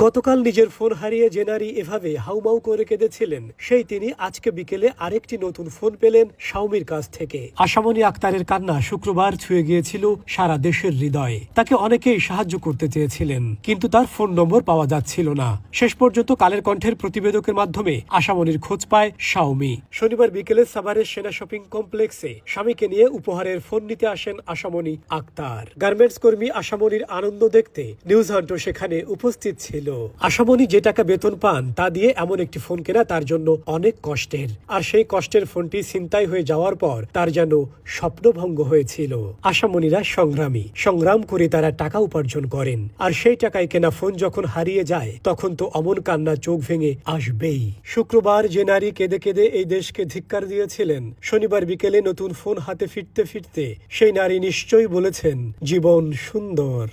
গতকাল নিজের ফোন হারিয়ে যে নারী এভাবে হাউমাউ করে কেঁদেছিলেন, সেই তিনি আজকে বিকেলে আরেকটি নতুন ফোন পেলেন শাওমির কাছ থেকে। আশামণি আক্তারের কান্না শুক্রবার ছুঁয়ে গিয়েছিল সারা দেশের হৃদয়ে। তাকে অনেকেই সাহায্য করতে চেয়েছিলেন, কিন্তু তার ফোন নম্বর পাওয়া যাচ্ছিল না। শেষ পর্যন্ত কালের কণ্ঠের প্রতিবেদকের মাধ্যমে আশামণির খোঁজ পায় শাওমি। শনিবার বিকেলে সাভারের সেনা শপিং কমপ্লেক্সে স্বামীকে নিয়ে উপহারের ফোন নিতে আসেন আশামণি আক্তার। গার্মেন্টস কর্মী আশামণির আনন্দ দেখতে নিউজ হান্টও সেখানে উপস্থিত ছিল। আশামণি যে টাকা বেতন পান তা দিয়ে এমন একটি ফোন কেনা তার জন্য অনেক কষ্টের, আর সেই কষ্টের ফোনটি ছিনতাই হয়ে যাওয়ার পর তার যেন স্বপ্নভঙ্গ হয়েছিল। আশামণিরা সংগ্রাম করে তারা টাকা উপার্জন করেন, আর সেই টাকায় কেনা ফোন যখন হারিয়ে যায় তখন তো অমন কান্না চোখ ভেঙে আসবেই। শুক্রবার যে নারী কেঁদে কেঁদে এই দেশকে ধিক্কার দিয়েছিলেন, শনিবার বিকেলে নতুন ফোন হাতে ফিরতে ফিরতে সেই নারী নিশ্চয়ই বলেছেন জীবন সুন্দর।